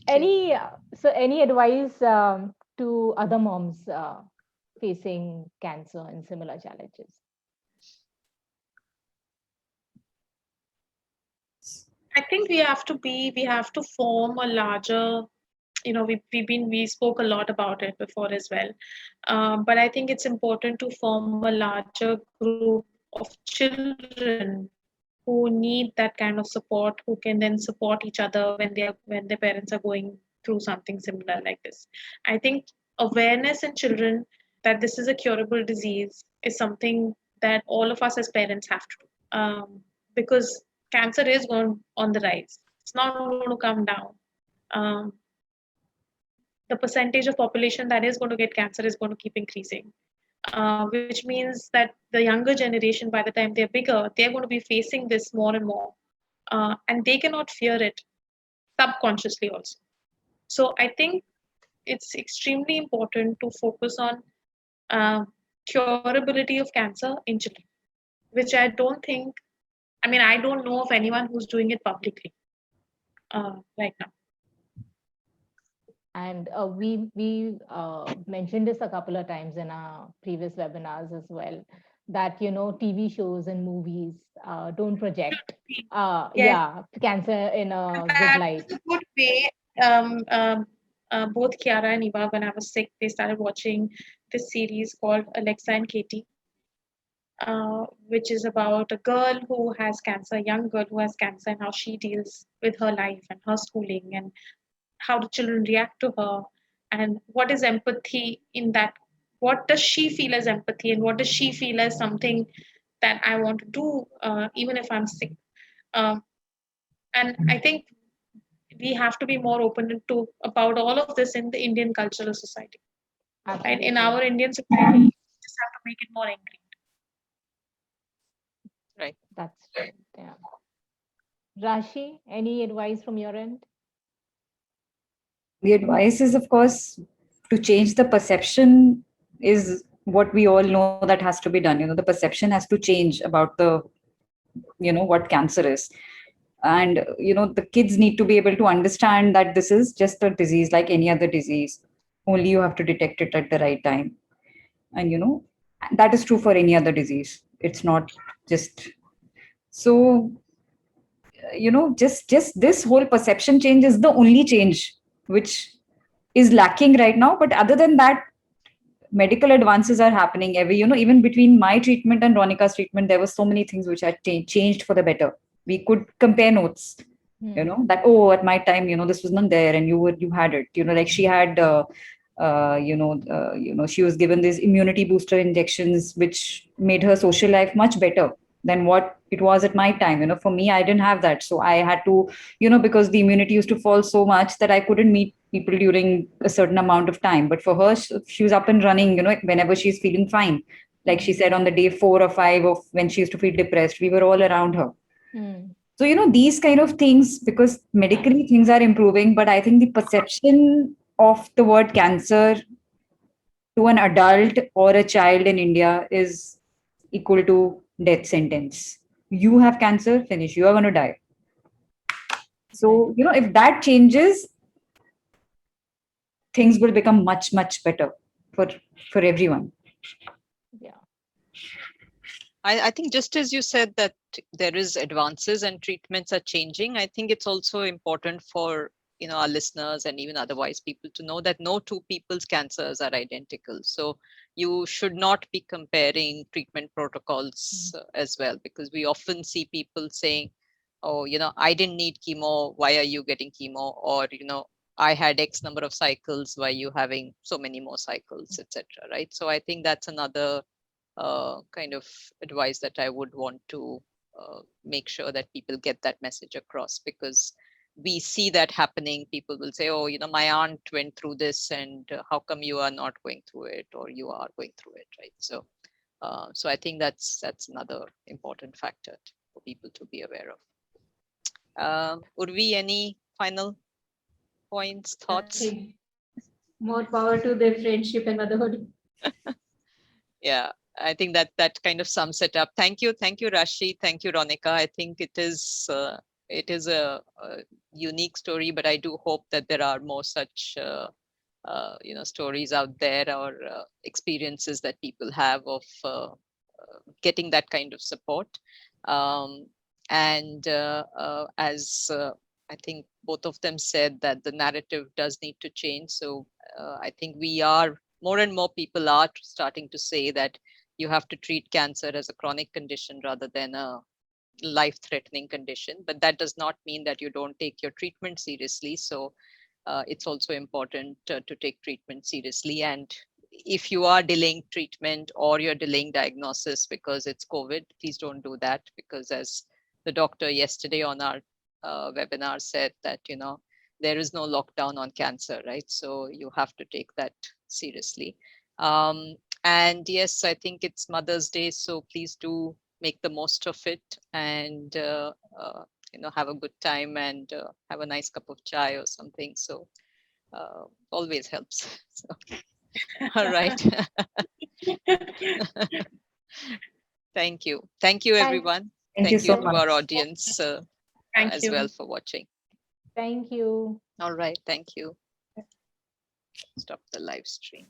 Any advice to other moms facing cancer and similar challenges? I think we have to form a larger, we spoke a lot about it before as well, but I think it's important to form a larger group of children who need that kind of support, who can then support each other when their parents are going through something similar like this. I think awareness in children that this is a curable disease is something that all of us as parents have to do, because cancer is going on the rise. It's not going to come down. Um, the percentage of population that is going to get cancer is going to keep increasing, which means that the younger generation, by the time they're bigger, they're going to be facing this more and more, and they cannot fear it subconsciously also. So I think it's extremely important to focus on uh, curability of cancer in children, which I don't think. I mean, I don't know of anyone who's doing it publicly right now. And we mentioned this a couple of times in our previous webinars as well, that TV shows and movies don't project Yes, cancer in a good that light. was a good way. Um, um, both Kiara and Eva, when I was sick, they started watching this series called Alexa and Katie, which is about a girl who has cancer, a young girl who has cancer, and how she deals with her life and her schooling and how do children react to her, and what is empathy in that? What does she feel as empathy, and what does she feel as something that I want to do, even if I'm sick? Um, and I think we have to be more open to about all of this in the Indian cultural society. Right? In our Absolutely. Indian society, we just have to make it more angry. Right. That's right. Yeah. Rashi, any advice from your end? The advice is, of course, to change the perception is what we all know that has to be done. The perception has to change about what cancer is. And, the kids need to be able to understand that this is just a disease like any other disease. Only you have to detect it at the right time. And, that is true for any other disease. It's not just so, just this whole perception change is the only change which is lacking right now. But other than that, medical advances are happening even between my treatment and Ronika's treatment, there were so many things which had changed for the better. We could compare notes, that, oh, at my time, this was not there, and you had it, like she had she was given these immunity booster injections which made her social life much better than what it was at my time. For me, I didn't have that, so I had to, because the immunity used to fall so much that I couldn't meet people during a certain amount of time. But for her, she was up and running, whenever she's feeling fine. Like she said, on the day 4 or 5 of when she used to feel depressed, we were all around her. So, these kind of things, because medically things are improving, but I think the perception of the word cancer to an adult or a child in India is equal to death sentence. You have cancer, finish, you are going to die. So, if that changes, things will become much, much better for everyone. Yeah. I think just as you said that there is advances and treatments are changing, I think it's also important for our listeners and even otherwise people to know that no two people's cancers are identical. So you should not be comparing treatment protocols as well, because we often see people saying, oh, I didn't need chemo, why are you getting chemo? Or, I had X number of cycles, why are you having so many more cycles, etc. Right? So I think that's another kind of advice that I would want to make sure that people get that message across, because we see that happening. People will say, oh, my aunt went through this, and how come you are not going through it, or you are going through it, right? So so I think that's another important factor for people to be aware of. Urvi, any final points, thoughts? Nothing. More power to their friendship and motherhood. Yeah, I think that kind of sums it up. Thank you, Rashi. Thank you, Raunika. I think it is a unique story, but I do hope that there are more such stories out there, or experiences that people have of getting that kind of support. And as I think both of them said, that the narrative does need to change. So I think more and more people are starting to say that you have to treat cancer as a chronic condition rather than a life-threatening condition. But that does not mean that you don't take your treatment seriously. So it's also important to take treatment seriously. And if you are delaying treatment or you're delaying diagnosis because it's COVID, please don't do that, because as the doctor yesterday on our webinar said, that there is no lockdown on cancer, right? So you have to take that seriously. And yes, I think it's Mother's Day, so please do make the most of it, and have a good time, and have a nice cup of chai or something. So always helps. So, all right. Thank you everyone. Thank you Thank you so to much. our audience Thank as you. well for watching. Thank you. All right, thank you. Stop the live stream.